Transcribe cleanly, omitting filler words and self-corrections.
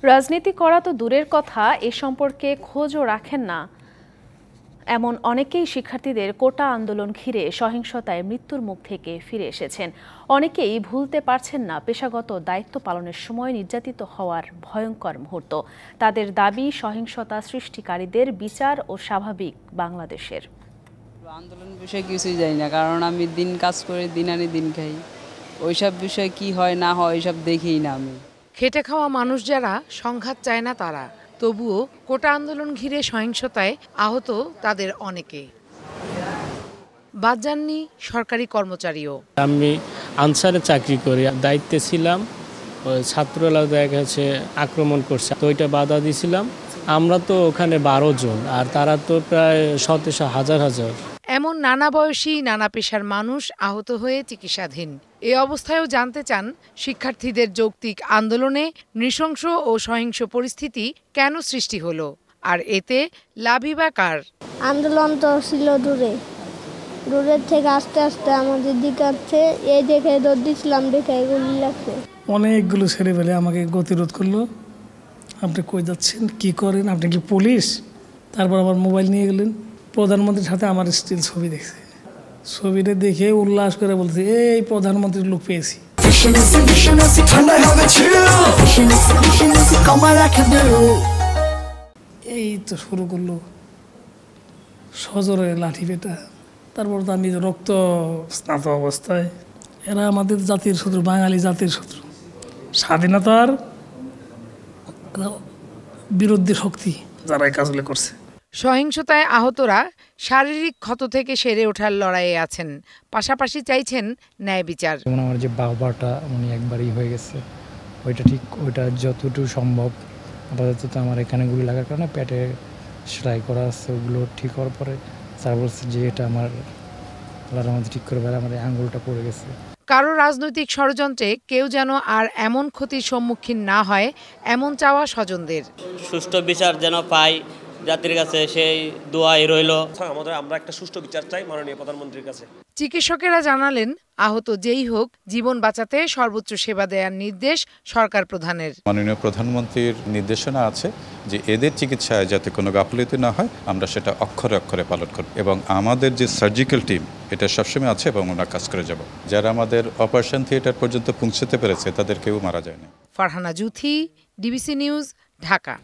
রাজনীতি করা তো দূরের কথা, এ সম্পর্কে খোঁজও রাখেন না এমন অনেকেই শিক্ষার্থীদের কোটা আন্দোলন ঘিরে সহিংসতায় মৃত্যুর মুখ থেকে ফিরে এসেছেন। অনেকেই ভুলতে পারছেন না পেশাগত দায়িত্ব পালনের সময় নির্যাতিত হওয়ার ভয়ঙ্কর মুহূর্ত। তাদের দাবি সহিংসতা সৃষ্টিকারীদের বিচার ও স্বাভাবিক বাংলাদেশের। আন্দোলন বিষয়ে কিছুই জানি না, কারণ আমি দিন কাজ করে দিন আনি দিন খাই। ওইসব বিষয়ে কি হয় না হয় ওইসব দেখিই না আমি। খেটে খাওয়া মানুষ যারা সংঘাত চায় না তারা, তবুও কোটা আন্দোলন ঘিরে সহিংসতায় আহত তাদের অনেকে। বাদ যাননি সরকারি কর্মচারীও। আমি আনসারে চাকরি করি, দায়িত্বে ছিলাম। ছাত্ররা দেখা গেছে আক্রমণ করছে, তো ওইটা বাধা দিয়েছিলাম। আমরা তো ওখানে 12 জন, আর তারা তো প্রায় শত হাজার হাজার। এমন নানা বয়সী নানা পেশার মানুষ আহত হয়ে চিকিৎসাধীন। এ অবস্থায়ও জানতে চান শিক্ষার্থীদের যৌক্তিক আন্দোলনে নৃশংস ও সহিংস পরিস্থিতি কেন সৃষ্টি হলো, আর এতে লাভই বা কার। আন্দোলন তো ছিল দূরের থেকে আস্তে আস্তে আমাদের দিকে আসছে, এই দেখে দৌড় দিচ্ছিলাম, দেখে গুলি লাগছে। অনেকগুলো ছেলেবেলে আমাকে গতিরোধ করলো। আপনি কই যাচ্ছেন, কি করেন, আপনি কি পুলিশ? তারপর আমার মোবাইল নিয়ে গেলেন। প্রধানমন্ত্রীর সাথে আমার স্টিল ছবি দেখছে, ছবিটা দেখে উল্লাস করে বলছে, এই প্রধানমন্ত্রীর লোক পেয়েছি। এই তো শুরু করলো সজোরে লাঠি পেটা। তারপর তো আমি রক্ত স্নাত অবস্থায়। এরা আমাদের জাতির শত্রু, বাঙালি জাতির শত্রু, স্বাধীনতার বিরোধী শক্তি যারা এই কাজগুলো করছে। সহিংসতায় আহতরা শারীরিক ক্ষত থেকে সেরে ওঠার লড়াইয়ে আছেন, পাশাপাশি চাইছেন ন্যায় বিচার। যেমন আমার যে বাহুবাটা একবারই হয়ে গেছে, ওইটা যতটুকু সম্ভব। আপাতত আমার এখানে গুলি লাগার কারণে পেটে সেলাই করা আছে, ওগুলো ঠিক হওয়ার পরে স্যার বলছে যে এটা আমার আমাদের ঠিক করে আমার আঙুলটা পড়ে গেছে। কারো রাজনৈতিক ষড়যন্ত্রে কেউ যেন আর এমন ক্ষতির সম্মুখীন না হয়, এমন চাওয়া স্বজনদের। সুষ্ঠু বিচার যেন পাই জাতির কাছে, সেই দোয়াই রইল। আমরা একটা সুষ্ঠু বিচার চাই মাননীয় প্রধানমন্ত্রীর কাছে। চিকিৎসকেরা জানালেন, আহত যেই হোক জীবন বাঁচাতে সর্বোচ্চ সেবা দেওয়ার নির্দেশ সরকার প্রধানের। মাননীয় প্রধানমন্ত্রীর নির্দেশনা আছে যে এদের চিকিৎসায় যাতে কোনো গাফিলতি না হয়, আমরা সেটা অক্ষরে অক্ষরে পালন করব। এবং আমাদের যে সার্জিক্যাল টিম, এটা সবসময় আছে এবং আমরা কাজ করে যাব। যারা আমাদের অপারেশন থিয়েটার পর্যন্ত পৌঁছতে পেরেছে তাদের কেউ মারা যায়নি। Farhana Juthi, DBC news, Dhaka.